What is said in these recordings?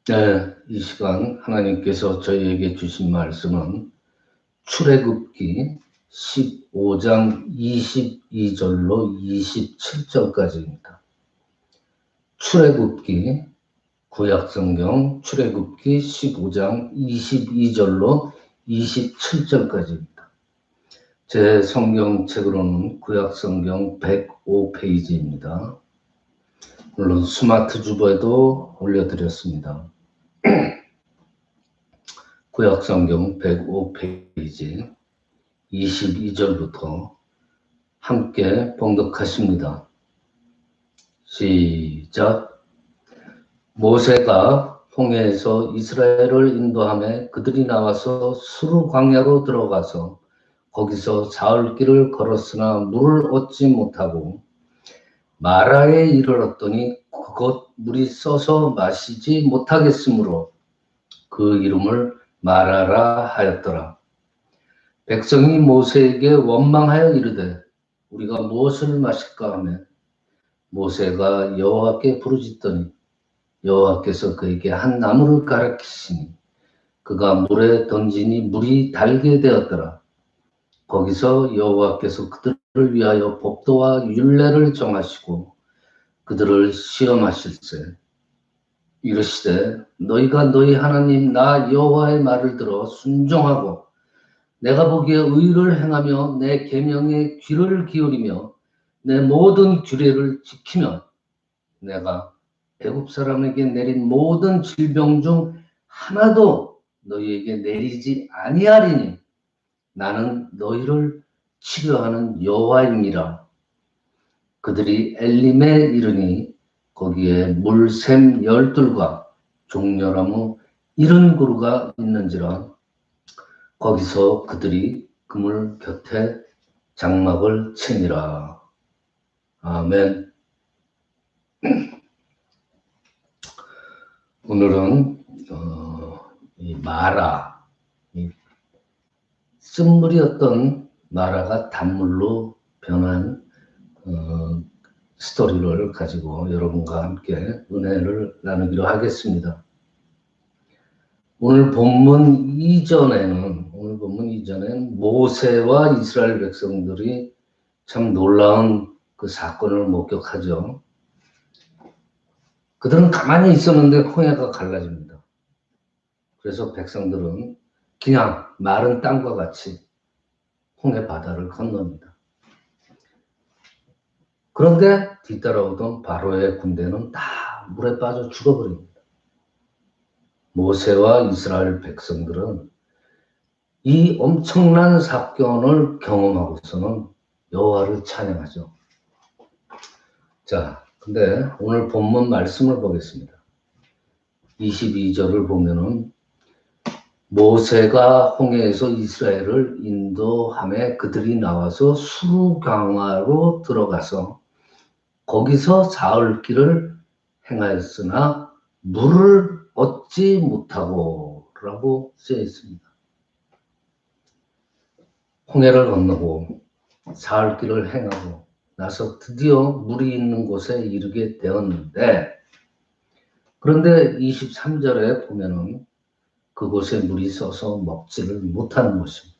네, 이 시간 하나님께서 저희에게 주신 말씀은 출애굽기 15장 22절로 27절까지입니다. 출애굽기 구약성경 출애굽기 15장 22절로 27절까지입니다. 제 성경책으로는 구약성경 105페이지입니다. 물론 스마트 주보에도 올려드렸습니다. 구약성경 105페이지 22절부터 함께 봉독하십니다. 시작. 모세가 홍해에서 이스라엘을 인도하며 그들이 나와서 수르 광야로 들어가서 거기서 사흘 길을 걸었으나 물을 얻지 못하고 마라에 이르렀더니 그곳 물이 써서 마시지 못하겠으므로 그 이름을 마라라 하였더라. 백성이 모세에게 원망하여 이르되 우리가 무엇을 마실까 하며 모세가 여호와께 부르짖더니 여호와께서 그에게 한 나무를 가르치시니 그가 물에 던지니 물이 달게 되었더라. 거기서 여호와께서 그들을 위하여 법도와 율례를 정하시고 그들을 시험하실세 이르시되 너희가 너희 하나님 나 여호와의 말을 들어 순종하고 내가 보기에 의를 행하며 내 계명에 귀를 기울이며 내 모든 규례를 지키면 내가 애굽 사람에게 내린 모든 질병 중 하나도 너희에게 내리지 아니하리니 나는 너희를 치료하는 여호와이니라. 그들이 엘림에 이르니 거기에 물샘 12과 종려나무 70그루가 있는지라. 거기서 그들이 그물 곁에 장막을 치니라. 아멘. 오늘은 이 마라, 이 쓴물이었던 마라가 단물로 변한 스토리를 가지고 여러분과 함께 은혜를 나누기로 하겠습니다. 오늘 본문 이전에는 모세와 이스라엘 백성들이 참 놀라운 그 사건을 목격하죠. 그들은 가만히 있었는데 홍해가 갈라집니다. 그래서 백성들은 그냥 마른 땅과 같이 홍해 바다를 건넙니다. 그런데 뒤따라오던 바로의 군대는 다 물에 빠져 죽어버립니다. 모세와 이스라엘 백성들은 이 엄청난 사건을 경험하고서는 여호와를 찬양하죠. 자, 근데 오늘 본문 말씀을 보겠습니다. 22절을 보면은 모세가 홍해에서 이스라엘을 인도하며 그들이 나와서 수르강화로 들어가서 거기서 사흘 길을 행하였으나 물을 얻지 못하고 라고 쓰여 있습니다. 홍해를 건너고 사흘 길을 행하고 나서 드디어 물이 있는 곳에 이르게 되었는데 그런데 23절에 보면은 그곳에 물이 써서 먹지를 못하는 것입니다.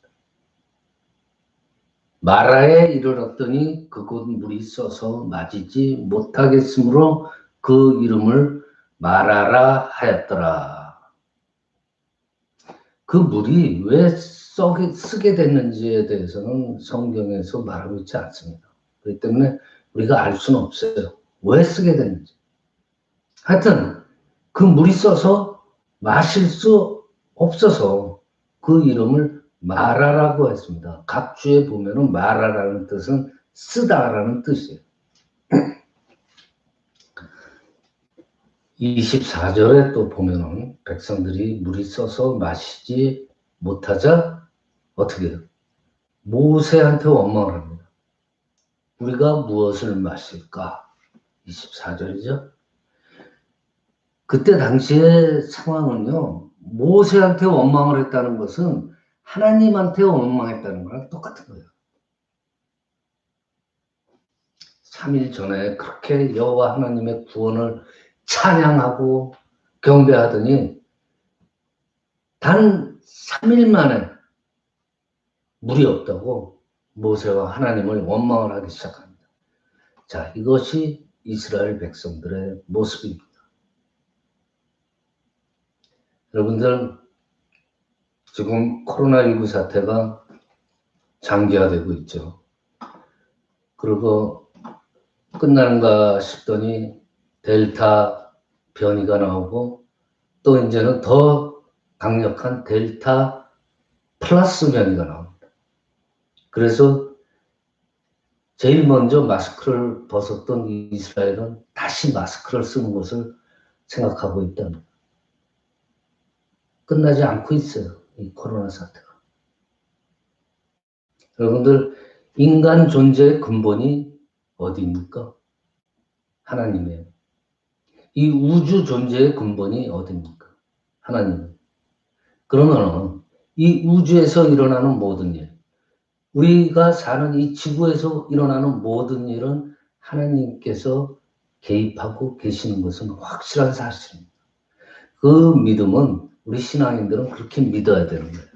마라에 이르렀더니 그곳 물이 써서 마시지 못하겠으므로 그 이름을 마라라 하였더라. 그 물이 왜 쓰게 됐는지에 대해서는 성경에서 말하고 있지 않습니다. 그렇기 때문에 우리가 알 수는 없어요. 왜 쓰게 됐는지. 하여튼 그 물이 써서 마실 수 없어서 그 이름을 마라라고 했습니다. 각주에 보면은 마라라는 뜻은 쓰다라는 뜻이에요. 24절에 또 보면은 백성들이 물이 써서 마시지 못하자 어떻게 해요? 모세한테 원망을 합니다. 우리가 무엇을 마실까? 24절이죠. 그때 당시의 상황은요, 모세한테 원망을 했다는 것은 하나님한테 원망했다는 거랑 똑같은 거예요. 3일 전에 그렇게 여호와 하나님의 구원을 찬양하고 경배하더니 단 3일 만에 물이 없다고 모세와 하나님을 원망을 하기 시작합니다. 자, 이것이 이스라엘 백성들의 모습입니다. 여러분들, 지금 코로나19 사태가 장기화되고 있죠. 그리고 끝나는가 싶더니 델타 변이가 나오고 또 이제는 더 강력한 델타 플러스 변이가 나옵니다. 그래서 제일 먼저 마스크를 벗었던 이스라엘은 다시 마스크를 쓰는 것을 생각하고 있답니다. 끝나지 않고 있어요, 이 코로나 사태가. 여러분들, 인간 존재의 근본이 어디입니까? 하나님이에요. 이 우주 존재의 근본이 어디입니까? 하나님. 그러면 이 우주에서 일어나는 모든 일, 우리가 사는 이 지구에서 일어나는 모든 일은 하나님께서 개입하고 계시는 것은 확실한 사실입니다. 그 믿음은 우리 신앙인들은 그렇게 믿어야 되는 거예요.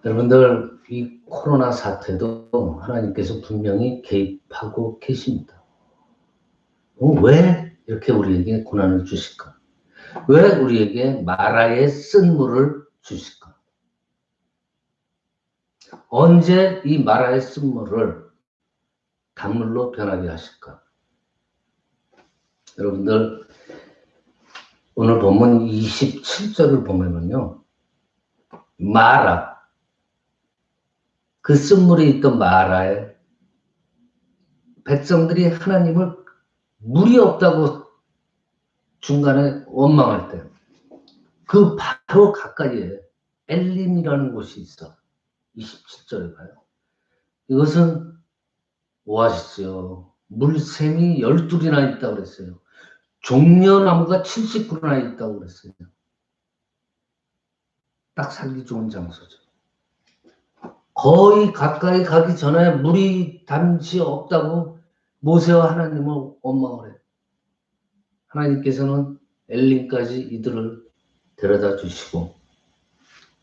여러분들, 이 코로나 사태도 하나님께서 분명히 개입하고 계십니다. 왜 이렇게 우리에게 고난을 주실까? 왜 우리에게 마라의 쓴물을 주실까? 언제 이 마라의 쓴물을 단물로 변하게 하실까? 여러분들, 오늘 본문 27절을 보면은요, 마라, 그 쓴물이 있던 마라에 백성들이 하나님을 물이 없다고 중간에 원망할 때, 그 바로 가까이에 엘림이라는 곳이 있어. 27절에 가요. 이것은 오아시스요. 물샘이 12이나 있다고 그랬어요. 종려나무가 70그루나 있다고 그랬어요. 딱 살기 좋은 장소죠. 거의 가까이 가기 전에 물이 잠시 없다고 모세와 하나님을 원망을 해요. 하나님께서는 엘림까지 이들을 데려다 주시고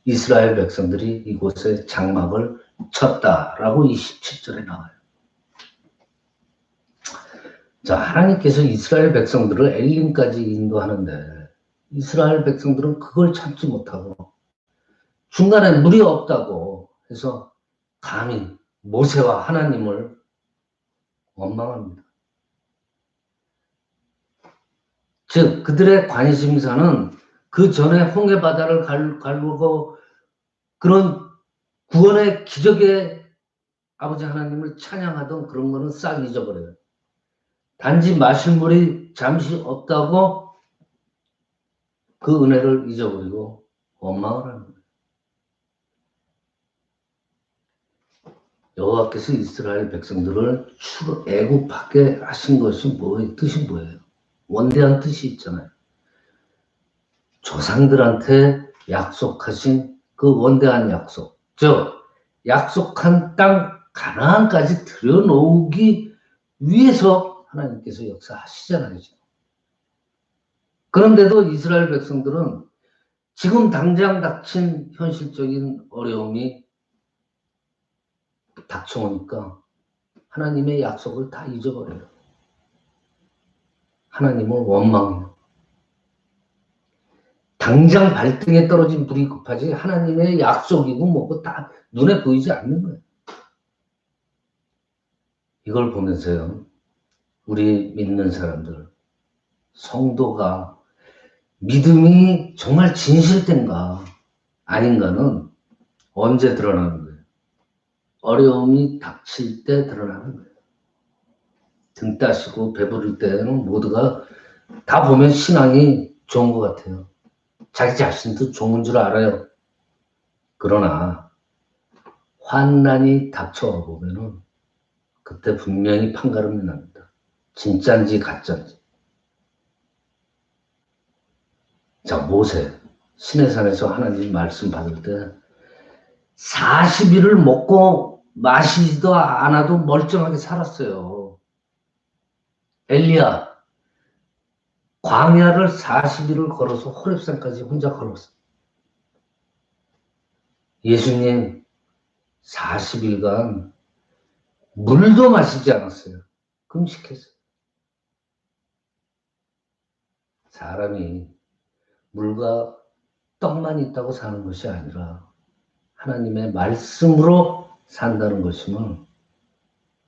이스라엘 백성들이 이곳에 장막을 쳤다라고 27절에 나와요. 자, 하나님께서 이스라엘 백성들을 엘림까지 인도하는데 이스라엘 백성들은 그걸 참지 못하고 중간에 물이 없다고 해서 감히 모세와 하나님을 원망합니다. 즉, 그들의 관심사는 그 전에 홍해 바다를 가르고 그런 구원의 기적에 아버지 하나님을 찬양하던 그런 거는 싹 잊어버려요. 단지 마실 물이 잠시 없다고 그 은혜를 잊어버리고 원망을 하는 거예요. 여호와께서 이스라엘 백성들을 애굽하게 하신 것이 뭐예요? 뜻이 뭐예요? 원대한 뜻이 있잖아요. 조상들한테 약속하신 그 원대한 약속, 즉 약속한 땅 가나안까지 들여놓기 위해서 하나님께서 역사하시잖아요. 그런데도 이스라엘 백성들은 지금 당장 닥친 현실적인 어려움이 닥쳐오니까 하나님의 약속을 다 잊어버려요. 하나님을 원망해요. 당장 발등에 떨어진 불이 급하지 하나님의 약속이고 뭐고 다 눈에 보이지 않는 거예요. 이걸 보면서요, 우리 믿는 사람들, 성도가 믿음이 정말 진실된가 아닌가는 언제 드러나는 거예요? 어려움이 닥칠 때 드러나는 거예요. 등 따시고 배부를 때는 모두가 다 보면 신앙이 좋은 것 같아요. 자기 자신도 좋은 줄 알아요. 그러나 환난이 닥쳐와 보면은 그때 분명히 판가름이 납니다. 진짜인지 가짜인지. 자, 모세 시내산에서 하나님 말씀 받을 때 40일을 먹고 마시지도 않아도 멀쩡하게 살았어요. 엘리야 광야를 40일을 걸어서 호렙산까지 혼자 걸었어요. 예수님 40일간 물도 마시지 않았어요. 금식했어요. 사람이 물과 떡만 있다고 사는 것이 아니라 하나님의 말씀으로 산다는 것임을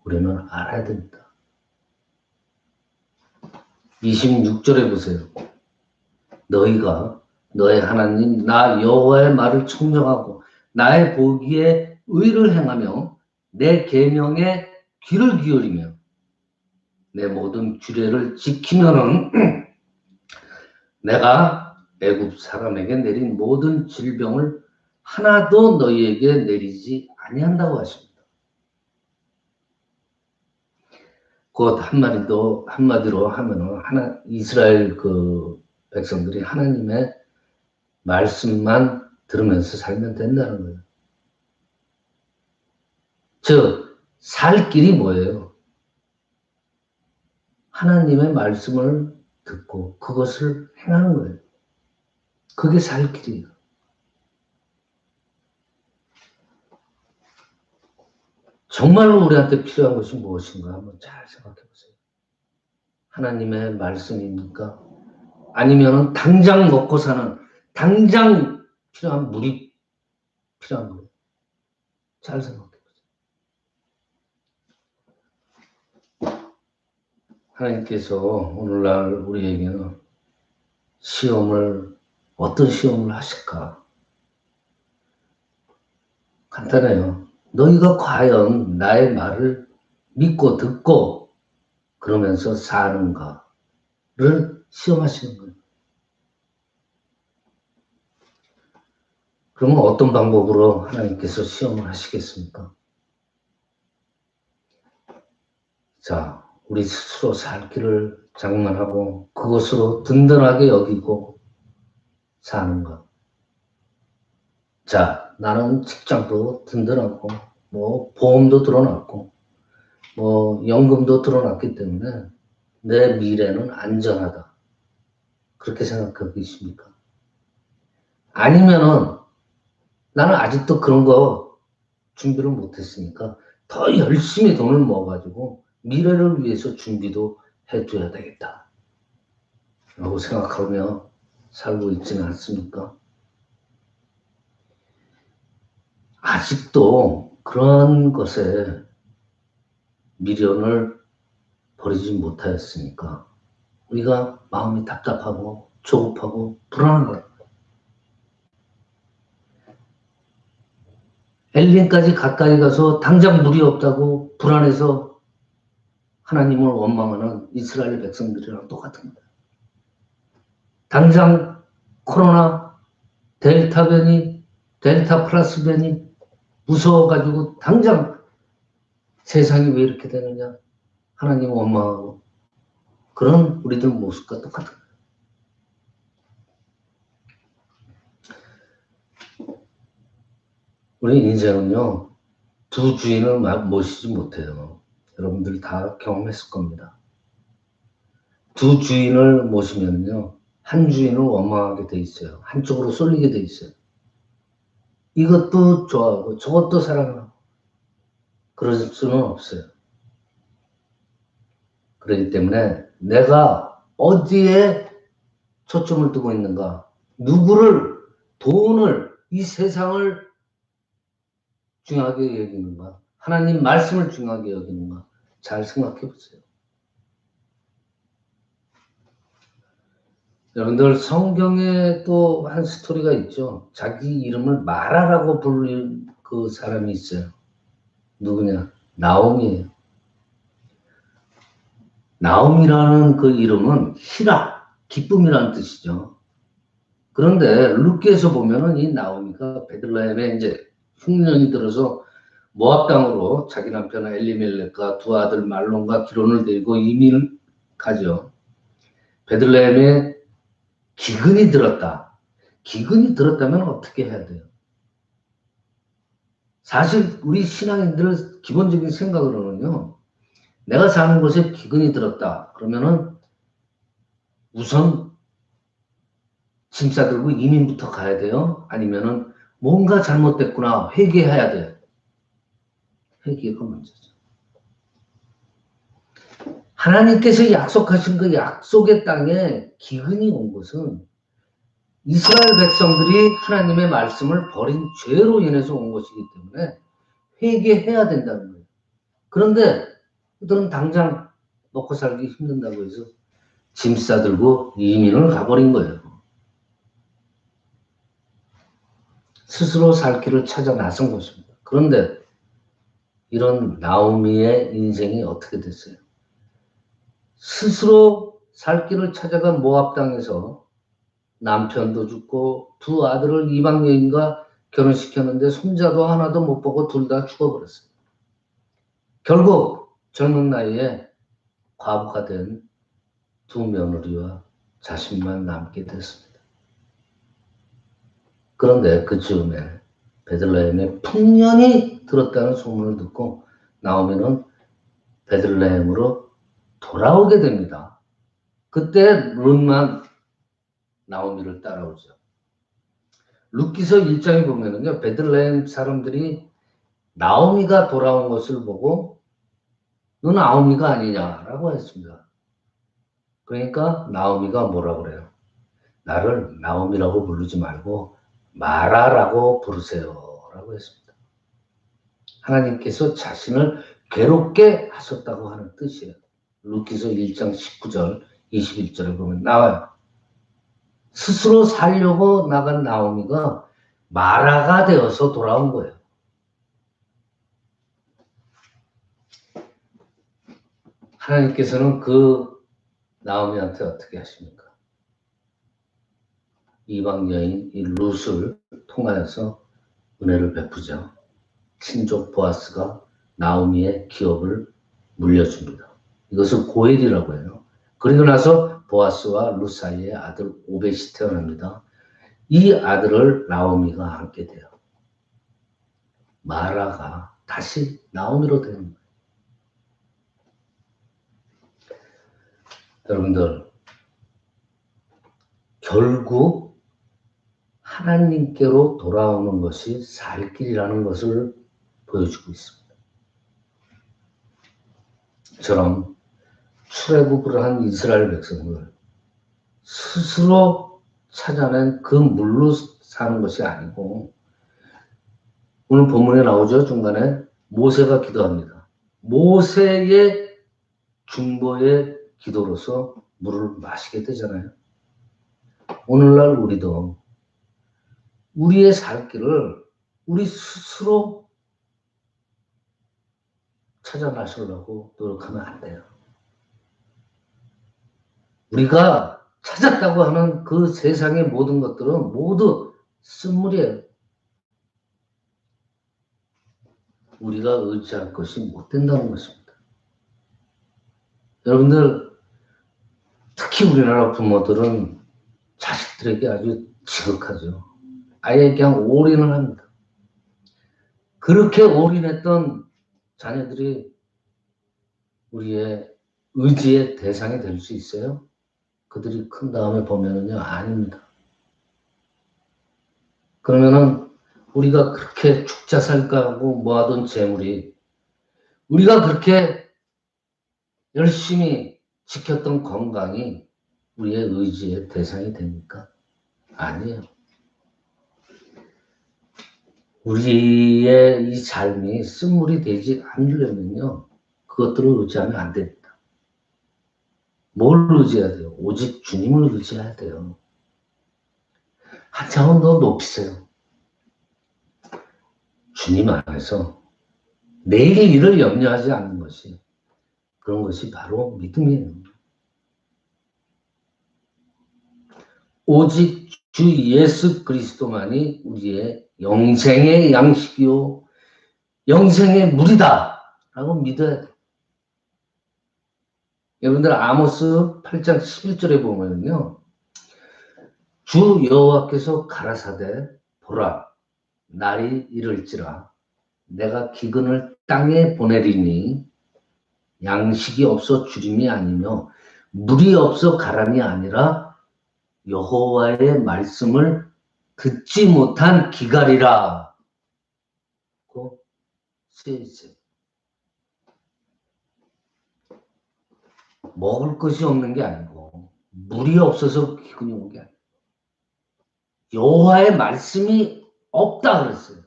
우리는 알아야 됩니다. 26절에 보세요. 너희가 너의 하나님 나 여호와의 말을 청정하고 나의 보기에 의를 행하며 내 계명에 귀를 기울이며 내 모든 규례를 지키면은 내가 애굽 사람에게 내린 모든 질병을 하나도 너희에게 내리지 아니한다고 하십니다. 곧 한마디로 하면은 이스라엘 그 백성들이 하나님의 말씀만 들으면서 살면 된다는 거예요. 즉, 살 길이 뭐예요? 하나님의 말씀을 듣고 그것을 행하는 거예요. 그게 살 길이에요. 정말로 우리한테 필요한 것이 무엇인가 한번 잘 생각해 보세요. 하나님의 말씀입니까? 아니면 당장 먹고 사는, 당장 필요한 물이 필요한 거예요. 잘 생각해 보세요. 하나님께서 오늘날 우리에게는 어떤 시험을 하실까? 간단해요. 너희가 과연 나의 말을 믿고 듣고 그러면서 사는가를 시험하시는 거예요. 그러면 어떤 방법으로 하나님께서 시험을 하시겠습니까? 자, 우리 스스로 살 길을 장만하고 그것으로 든든하게 여기고 사는 것. 자, 나는 직장도 든든하고 뭐 보험도 들어놨고 뭐 연금도 들어놨기 때문에 내 미래는 안전하다. 그렇게 생각하고 계십니까? 아니면은 나는 아직도 그런 거 준비를 못했으니까 더 열심히 돈을 모아가지고 미래를 위해서 준비도 해줘야 되겠다. 라고 생각하며 살고 있지는 않습니까? 아직도 그런 것에 미련을 버리지 못하였으니까 우리가 마음이 답답하고 조급하고 불안한 거예요. 엘린까지 가까이 가서 당장 물이 없다고 불안해서 하나님을 원망하는 이스라엘 백성들이랑 똑같은 거예요. 당장 코로나 델타 플러스 변이 무서워가지고 당장 세상이 왜 이렇게 되느냐 하나님을 원망하고 그런 우리들 모습과 똑같은 거예요. 우리 인생은요, 두 주인을 모시지 못해요. 여러분들 다 경험했을 겁니다. 두 주인을 모시면요, 한 주인을 원망하게 돼 있어요. 한쪽으로 쏠리게 돼 있어요. 이것도 좋아하고 저것도 사랑하고 그럴 수는 없어요. 그렇기 때문에 내가 어디에 초점을 두고 있는가, 누구를, 돈을, 이 세상을 중요하게 여기는가, 하나님 말씀을 중요하게 여기는가, 잘 생각해 보세요. 여러분들 성경에 또 한 스토리가 있죠. 자기 이름을 마라라고 부르는 그 사람이 있어요. 누구냐? 나옴이에요. 나옴이라는 그 이름은 희락, 기쁨이라는 뜻이죠. 그런데 룻기에서 보면은 이 나오미가 베들레헴에 이제 흉년이 들어서 모압 땅으로 자기 남편 엘리멜렉과 두 아들 말론과 기론을 데리고 이민을 가죠. 베들레헴에 기근이 들었다. 기근이 들었다면 어떻게 해야 돼요? 사실 우리 신앙인들의 기본적인 생각으로는요. 내가 사는 곳에 기근이 들었다. 그러면은 우선 짐 싸들고 이민부터 가야 돼요? 아니면은 뭔가 잘못됐구나 회개해야 돼요? 회개가 문제죠. 하나님께서 약속하신 그 약속의 땅에 기근이 온 것은 이스라엘 백성들이 하나님의 말씀을 버린 죄로 인해서 온 것이기 때문에 회개해야 된다는 거예요. 그런데 그들은 당장 먹고 살기 힘든다고 해서 짐 싸들고 이민을 가버린 거예요. 스스로 살 길을 찾아 나선 것입니다. 그런데 이런 나오미의 인생이 어떻게 됐어요? 스스로 살 길을 찾아간 모압 땅에서 남편도 죽고 두 아들을 이방 여인과 결혼시켰는데 손자도 하나도 못 보고 둘 다 죽어버렸어요. 결국 젊은 나이에 과부가 된 두 며느리와 자신만 남게 됐습니다. 그런데 그 즈음에 베들레헴에 풍년이 들었다는 소문을 듣고 나오미는 베들레헴으로 돌아오게 됩니다. 그때 룻만 나오미를 따라오죠. 룻기서 1장에 보면은요, 베들레헴 사람들이 나오미가 돌아온 것을 보고 너 나오미가 아니냐라고 했습니다. 그러니까 나오미가 뭐라고 그래요? 나를 나오미라고 부르지 말고 마라라고 부르세요 라고 했습니다. 하나님께서 자신을 괴롭게 하셨다고 하는 뜻이에요. 룻기서 1장 19절 21절에 보면 나와요. 스스로 살려고 나간 나오미가 마라가 되어서 돌아온 거예요. 하나님께서는 그 나오미한테 어떻게 하십니까? 이방 여인 이 룻을 통하여서 은혜를 베푸죠. 친족 보아스가 나오미의 기업을 물려줍니다. 이것을 고엘이라고 해요. 그리고 나서 보아스와 룻 사이에 아들 오벳이 태어납니다. 이 아들을 나오미가 안게 돼요. 마라가 다시 나오미로 되는 거예요. 여러분들, 결국 하나님께로 돌아오는 것이 살 길이라는 것을 보여주고 있습니다. 저런 출애굽을 한 이스라엘 백성을 스스로 찾아낸 그 물로 사는 것이 아니고, 오늘 본문에 나오죠. 중간에 모세가 기도합니다. 모세의 중보의 기도로서 물을 마시게 되잖아요. 오늘날 우리도 우리의 살 길을 우리 스스로 찾아 나서려고 노력하면 안 돼요. 우리가 찾았다고 하는 그 세상의 모든 것들은 모두 쓴물이에요. 우리가 의지할 것이 못 된다는 것입니다. 여러분들, 특히 우리나라 부모들은 자식들에게 아주 지극하죠. 아예 그냥 올인을 합니다. 그렇게 올인했던 자녀들이 우리의 의지의 대상이 될 수 있어요? 그들이 큰 다음에 보면은요, 아닙니다. 그러면은 우리가 그렇게 축자살까하고 모아둔 재물이 우리가 그렇게 열심히 지켰던 건강이 우리의 의지의 대상이 됩니까? 아니에요. 우리의 이 삶이 쓴물이 되지 않으려면요, 그것들을 의지하면 안 됩니다. 뭘 의지해야 돼요? 오직 주님을 의지해야 돼요. 한 차원 더 높이세요. 주님 안에서 내일 일을 염려하지 않는 것이, 그런 것이 바로 믿음이에요. 오직 주 예수 그리스도만이 우리의 영생의 양식이요 영생의 물이다 라고 믿어야 돼요. 여러분들 아모스 8장 11절에 보면요, 주 여호와께서 가라사대 보라 날이 이를지라 내가 기근을 땅에 보내리니 양식이 없어 주림이 아니며 물이 없어 가람이 아니라 여호와의 말씀을 듣지 못한 기갈이라. 고 쓰여있어요. 먹을 것이 없는 게 아니고 물이 없어서 기근이 온 게 아니고 여호와의 말씀이 없다 그랬어요.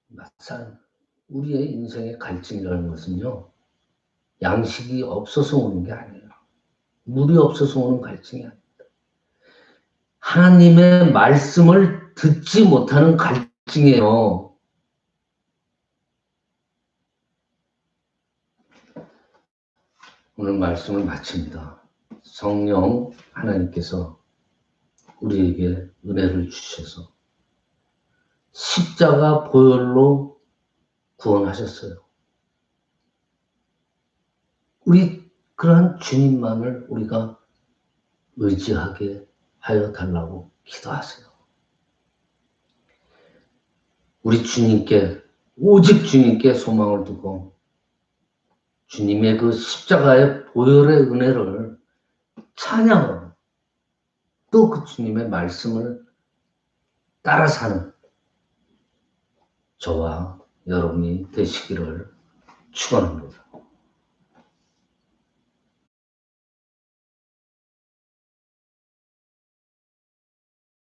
막상 우리의 인생의 갈증이라는 것은요, 양식이 없어서 오는 게 아니에요. 물이 없어서 오는 갈증이 아닙니다. 하나님의 말씀을 듣지 못하는 갈증이에요. 오늘 말씀을 마칩니다. 성령 하나님께서 우리에게 은혜를 주셔서 십자가 보혈로 구원하셨어요. 우리 그러한 주님만을 우리가 의지하게 하여 달라고 기도하세요. 우리 주님께, 오직 주님께 소망을 두고 주님의 그 십자가의 보혈의 은혜를 찬양하고 또 그 주님의 말씀을 따라 사는 저와 여러분이 되시기를 축원합니다.